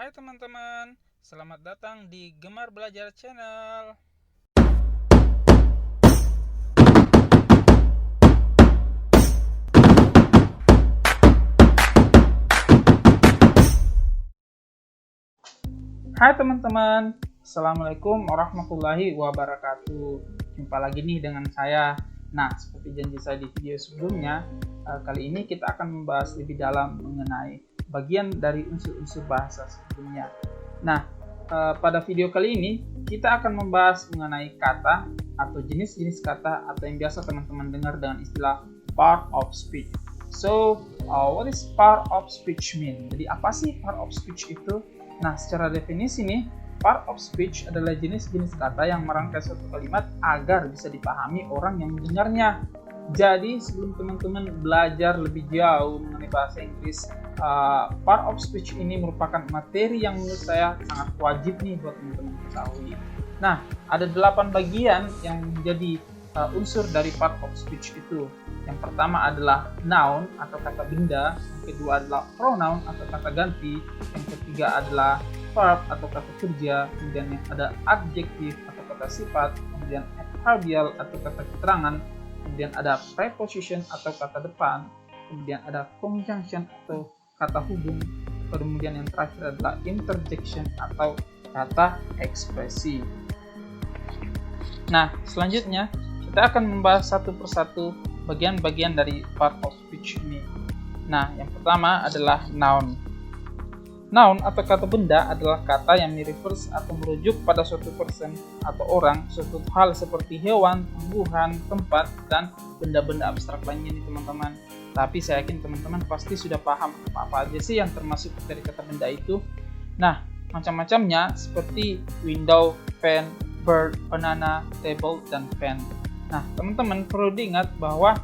Hai teman-teman, selamat datang di Gemar Belajar Channel. Hai teman-teman, Assalamualaikum warahmatullahi wabarakatuh. Jumpa lagi nih dengan saya. Nah, seperti janji saya di video sebelumnya, kali ini kita akan membahas lebih dalam mengenai bagian dari unsur-unsur bahasa sebelumnya. Nah, pada video kali ini kita akan membahas mengenai kata atau jenis-jenis kata atau yang biasa teman-teman dengar dengan istilah part of speech. So, what is part of speech mean? Jadi apa sih part of speech itu? Nah, secara definisi nih, part of speech adalah jenis-jenis kata yang merangkai suatu kalimat agar bisa dipahami orang yang mendengarnya. Jadi, sebelum teman-teman belajar lebih jauh mengenai bahasa Inggris, part of speech ini merupakan materi yang menurut saya sangat wajib nih buat teman-teman ketahui. Nah, ada 8 bagian yang menjadi unsur dari part of speech itu. Yang pertama adalah noun atau kata benda, yang kedua adalah pronoun atau kata ganti, yang ketiga adalah verb atau kata kerja, kemudian yang ada adjektif atau kata sifat, kemudian adverbial atau kata keterangan, kemudian ada preposition atau kata depan, kemudian ada conjunction atau kata hubung, kemudian yang terakhir adalah interjection atau kata ekspresi. Nah, selanjutnya kita akan membahas satu persatu bagian-bagian dari part of speech ini. Nah, yang pertama adalah noun. Noun atau kata benda adalah kata yang refers atau merujuk pada suatu person atau orang, suatu hal seperti hewan, tumbuhan, tempat, dan benda-benda abstrak lainnya nih teman-teman. Tapi saya yakin teman-teman pasti sudah paham apa aja sih yang termasuk dari kata benda itu. Nah, macam-macamnya seperti window, pen, bird, banana, table, dan pen. Nah, teman-teman perlu diingat bahwa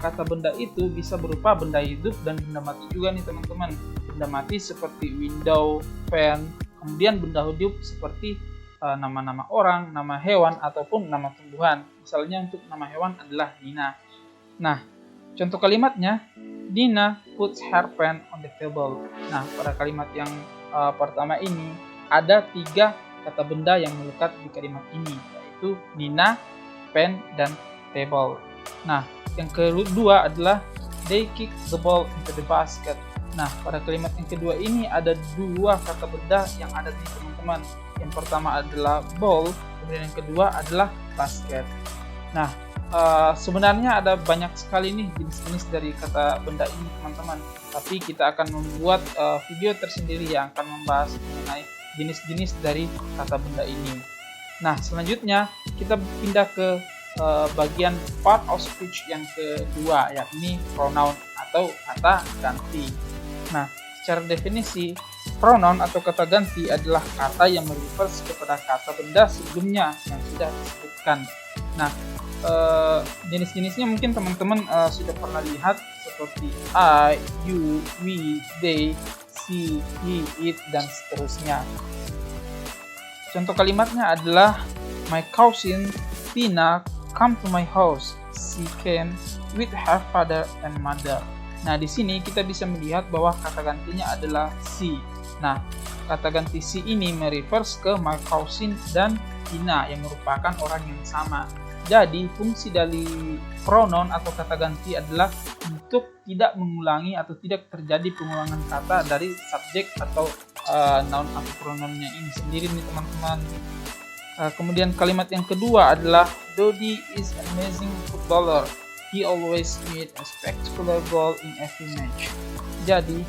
kata benda itu bisa berupa benda hidup dan benda mati juga nih teman-teman. Benda mati seperti window, pen, kemudian benda hidup seperti nama-nama orang, nama hewan, ataupun nama tumbuhan. Misalnya untuk nama hewan adalah Nina. Nah, contoh kalimatnya, Nina puts her pen on the table. Nah, pada kalimat yang pertama ini ada 3 kata benda yang melekat di kalimat ini, yaitu Nina, pen, dan table. Nah, yang kedua adalah they kick the ball into the basket. Nah, pada kalimat yang kedua ini ada 2 kata benda yang ada di teman-teman. Yang pertama adalah ball, kemudian yang kedua adalah basket. Nah, sebenarnya ada banyak sekali nih jenis-jenis dari kata benda ini teman-teman. Tapi kita akan membuat video tersendiri yang akan membahas mengenai jenis-jenis dari kata benda ini. Nah, selanjutnya kita pindah ke bagian part of speech yang kedua, yakni pronoun atau kata ganti. Nah, secara definisi, pronoun atau kata ganti adalah kata yang merefers kepada kata benda sebelumnya yang sudah disebutkan. Nah, jenis-jenisnya mungkin teman-teman sudah pernah lihat seperti I, you, we, they, she, he, it, dan seterusnya. Contoh kalimatnya adalah my cousin Tina come to my house. She came with her father and mother. Nah, di sini kita bisa melihat bahwa kata gantinya adalah she. Nah, kata ganti she ini merefers ke my cousin dan Tina yang merupakan orang yang sama. Jadi, fungsi dari pronoun atau kata ganti adalah untuk tidak mengulangi atau tidak terjadi pengulangan kata dari subjek atau noun atau pronounnya ini sendiri nih teman-teman. Kemudian kalimat yang kedua adalah Dodi is an amazing footballer. He always made a spectacular goal in every match. Jadi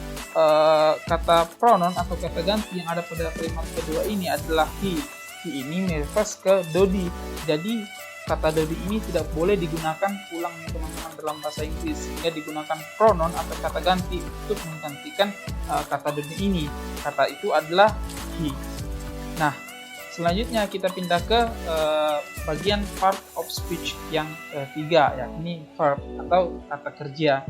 kata pronoun atau kata ganti yang ada pada kalimat kedua ini adalah he. He ini refers ke Dodi. Jadi kata Dodi ini tidak boleh digunakan ulang nih teman-teman dalam bahasa Inggris, sehingga digunakan pronoun atau kata ganti untuk menggantikan kata Dodi ini. Kata itu adalah he. Nah, selanjutnya kita pindah ke bagian part of speech yang ketiga, yakni verb atau kata kerja.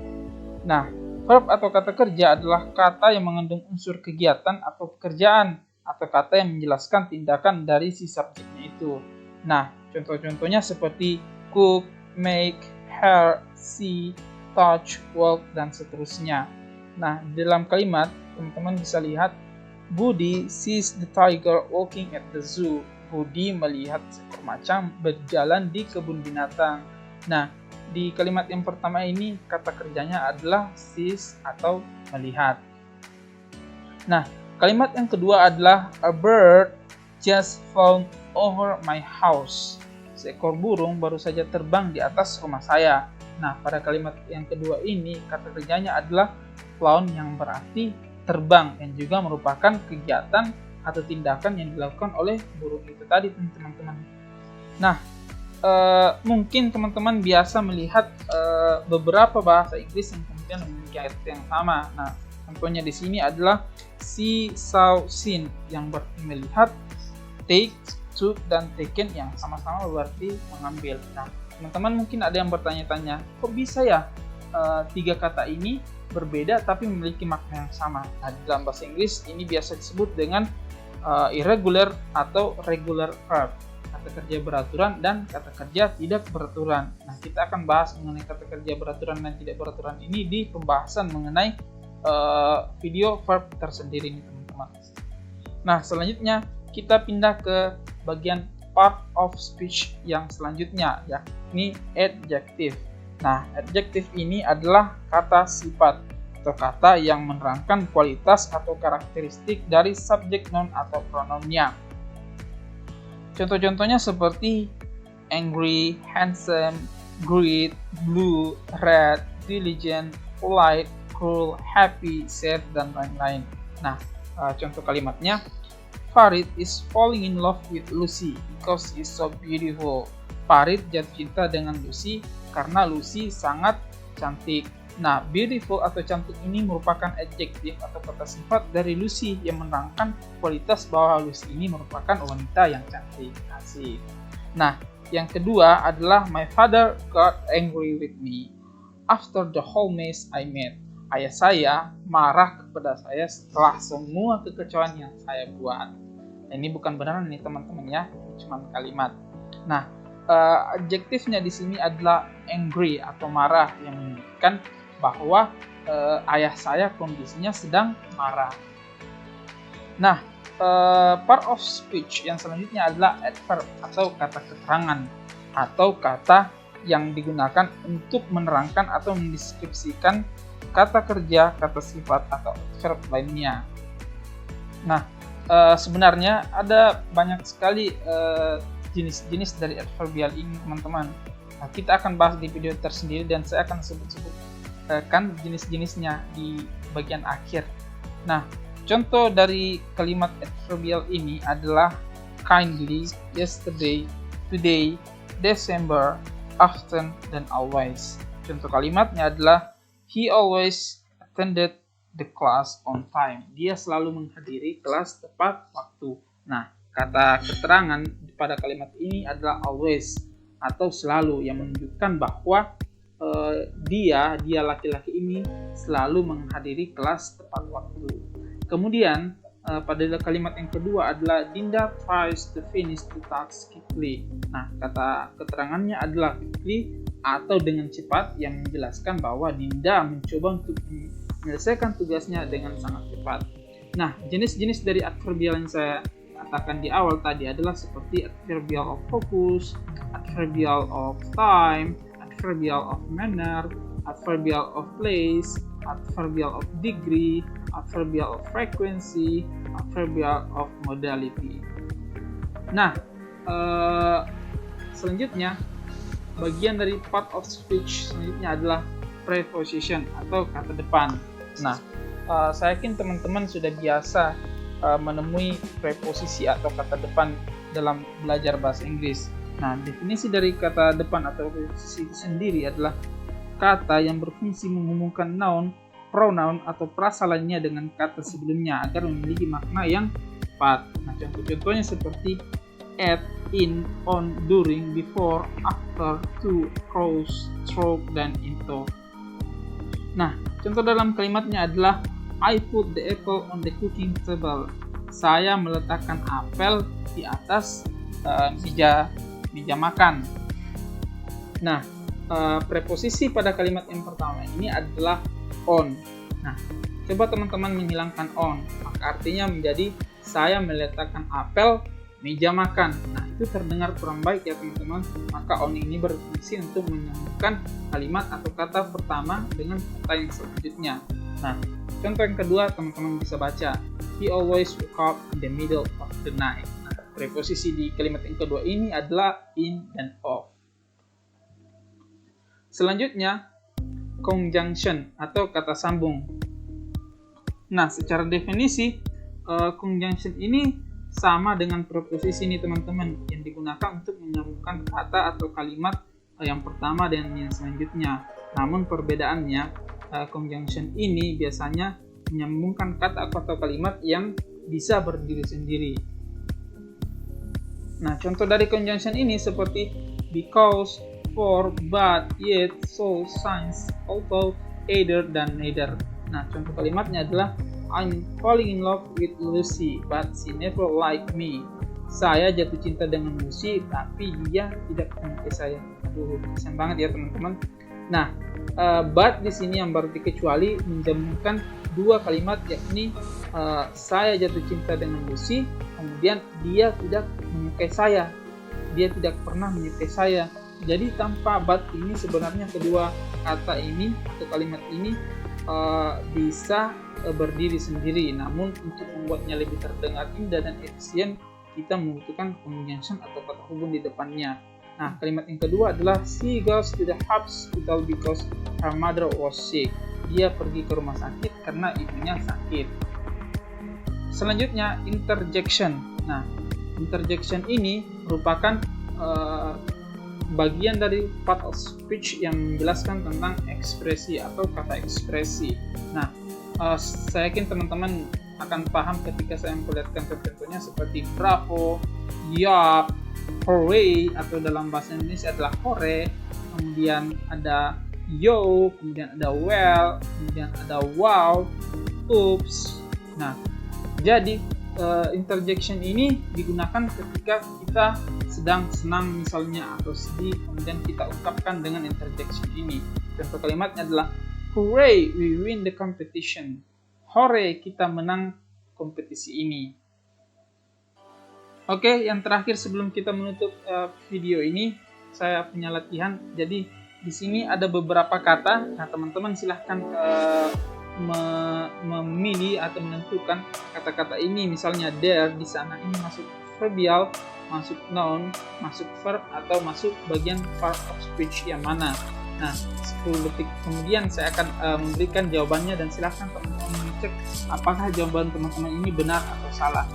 Nah, verb atau kata kerja adalah kata yang mengandung unsur kegiatan atau pekerjaan, atau kata yang menjelaskan tindakan dari si subjeknya itu. Nah, contoh-contohnya seperti cook, make, hear, see, touch, walk, dan seterusnya. Nah, di dalam kalimat, teman-teman bisa lihat Budi sees the tiger walking at the zoo. Budi melihat seekor macan berjalan di kebun binatang. Nah, di kalimat yang pertama ini kata kerjanya adalah sees atau melihat. Nah, kalimat yang kedua adalah a bird just flown over my house. Seekor burung baru saja terbang di atas rumah saya. Nah, pada kalimat yang kedua ini kata kerjanya adalah flown yang berarti terbang, yang juga merupakan kegiatan atau tindakan yang dilakukan oleh burung itu tadi, teman-teman. Nah, mungkin teman-teman biasa melihat beberapa bahasa Inggris yang kemudian memiliki arti yang sama. Nah, contohnya di sini adalah see, saw, seen yang berarti melihat, take, took, dan taken yang sama-sama berarti mengambil. Nah, teman-teman mungkin ada yang bertanya-tanya, kok bisa ya tiga kata ini berbeda tapi memiliki makna yang sama? Nah, dalam bahasa Inggris ini biasa disebut dengan irregular atau regular verb, kata kerja beraturan dan kata kerja tidak beraturan. Nah, kita akan bahas mengenai kata kerja beraturan dan tidak beraturan ini di pembahasan mengenai video verb tersendiri nih, teman-teman. Nah, selanjutnya kita pindah ke bagian part of speech yang selanjutnya, yakni adjective. Nah, adjective ini adalah kata sifat atau kata yang menerangkan kualitas atau karakteristik dari subjek, noun, atau pronounnya. Contoh-contohnya seperti angry, handsome, great, blue, red, diligent, polite, cruel, happy, sad, dan lain-lain. Nah, contoh kalimatnya, Farid is falling in love with Lucy because she's so beautiful. Farid jatuh cinta dengan Lucy karena Lucy sangat cantik. Nah, beautiful atau cantik ini merupakan adjektif atau kata sifat dari Lucy yang menerangkan kualitas bahwa Lucy ini merupakan wanita yang cantik. Asik. Nah, yang kedua adalah my father got angry with me after the whole mess I made. Ayah saya marah kepada saya setelah semua kekacauan yang saya buat. Nah, ini bukan beneran nih teman-teman ya, ini cuma kalimat. Nah, adjektifnya di sini adalah angry atau marah yang menunjukkan bahwa ayah saya kondisinya sedang marah. Nah, part of speech yang selanjutnya adalah adverb atau kata keterangan atau kata yang digunakan untuk menerangkan atau mendeskripsikan kata kerja, kata sifat, atau verb lainnya. Nah, sebenarnya ada banyak sekali jenis-jenis dari adverbial ini, teman-teman. Nah, kita akan bahas di video tersendiri dan saya akan sebutkan jenis-jenisnya di bagian akhir. Nah, contoh dari kalimat adverbial ini adalah kindly, yesterday, today, December, often, dan always. Contoh kalimatnya adalah he always attended the class on time. Dia selalu menghadiri kelas tepat waktu. Nah, kata keterangan pada kalimat ini adalah always atau selalu yang menunjukkan bahwa dia laki-laki ini selalu menghadiri kelas tepat waktu. Kemudian pada kalimat yang kedua adalah Dinda tries to finish the task quickly. Nah, kata keterangannya adalah quickly atau dengan cepat yang menjelaskan bahwa Dinda mencoba untuk menyelesaikan tugasnya dengan sangat cepat. Nah, jenis-jenis dari adverbial yang saya katakan di awal tadi adalah seperti adverbial of focus, adverbial of time, adverbial of manner, adverbial of place, adverbial of degree, adverbial of frequency, adverbial of modality. Nah, selanjutnya bagian dari part of speech selanjutnya adalah preposition atau kata depan. Nah, saya yakin teman-teman sudah biasa menemui preposisi atau kata depan dalam belajar bahasa Inggris. Nah, definisi dari kata depan atau preposisi sendiri adalah kata yang berfungsi menghubungkan noun, pronoun, atau frasa lainnya dengan kata sebelumnya agar memiliki makna yang tepat. Nah, contoh-contohnya seperti at, in, on, during, before, after, to, cross, stroke, dan into. Nah, contoh dalam kalimatnya adalah I put the apple on the cooking table. Saya meletakkan apel di atas meja makan. Nah, preposisi pada kalimat yang pertama ini adalah on. Nah, Coba teman-teman menghilangkan on, maka artinya menjadi saya meletakkan apel meja makan. Nah, itu terdengar kurang baik ya teman-teman. Maka on ini berfungsi untuk menyambungkan kalimat atau kata pertama dengan kata yang selanjutnya. Nah, contoh yang kedua teman-teman bisa baca, he always woke up in the middle of the night. Nah, preposisi di kalimat yang kedua ini adalah in dan of. Selanjutnya, conjunction atau kata sambung. Nah, secara definisi, conjunction ini sama dengan preposisi ini teman-teman, yang digunakan untuk menyambungkan kata atau kalimat yang pertama dan yang selanjutnya. Namun perbedaannya, conjunction ini biasanya menyambungkan kata atau kalimat yang bisa berdiri sendiri. Nah, contoh dari conjunction ini seperti because, for, but, yet, so, since, although, either, dan neither. Nah, contoh kalimatnya adalah I'm falling in love with Lucy, but she never liked me. Saya jatuh cinta dengan Lucy, tapi dia tidak menyukai saya. Aduh, kasian banget ya teman-teman. Nah, but di sini yang berarti kecuali menjamunkan dua kalimat, yakni saya jatuh cinta dengan Lucy, kemudian dia tidak menyukai saya. Dia tidak pernah menyukai saya. Jadi tanpa but ini sebenarnya kedua kata ini atau kalimat ini bisa berdiri sendiri. Namun untuk membuatnya lebih terdengar indah dan efisien, kita membutuhkan conjunction atau kata hubung di depannya. Nah, kalimat yang kedua adalah she goes to the hospital because her mother was sick. Dia pergi ke rumah sakit karena ibunya sakit. Selanjutnya, interjection. Nah, interjection ini merupakan bagian dari part of speech yang menjelaskan tentang ekspresi atau kata ekspresi. Nah, saya yakin teman-teman akan paham ketika saya memperlihatkan contohnya seperti bravo, yup, hooray, atau dalam bahasa Indonesia adalah hore, kemudian ada yo, kemudian ada well, kemudian ada wow, oops. Nah, jadi interjection ini digunakan ketika kita sedang senang misalnya atau sedih, kemudian kita ungkapkan dengan interjection ini. Contoh kalimatnya adalah hooray, we win the competition. Hore, kita menang kompetisi ini. Oke, yang terakhir sebelum kita menutup video ini, saya punya latihan. Jadi di sini ada beberapa kata. Nah, teman-teman silahkan memilih atau menentukan kata-kata ini. Misalnya there, di sana ini masuk verbial, masuk noun, masuk verb, atau masuk bagian part of speech yang mana. Nah, 10 detik kemudian saya akan memberikan jawabannya dan silahkan teman-teman mengecek apakah jawaban teman-teman ini benar atau salah.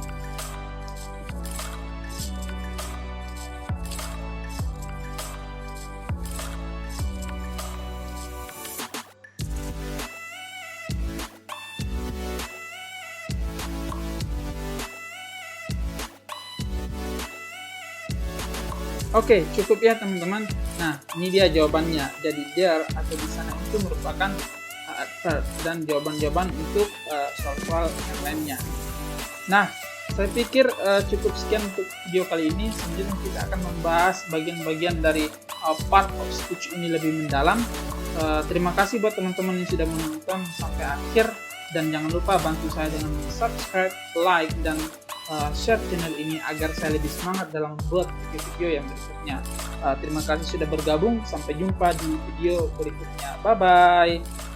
Oke, cukup ya teman-teman. Nah, ini dia jawabannya. Jadi there atau di sana itu merupakan verb dan jawaban-jawaban untuk soal-soal yang lainnya. Nah, saya pikir cukup sekian untuk video kali ini. Selanjutnya kita akan membahas bagian-bagian dari part of speech ini lebih mendalam. Terima kasih buat teman-teman yang sudah menonton sampai akhir, dan jangan lupa bantu saya dengan subscribe, like, dan share channel ini agar saya lebih semangat dalam membuat video-video yang berikutnya. Terima kasih sudah bergabung. Sampai jumpa di video berikutnya. Bye bye.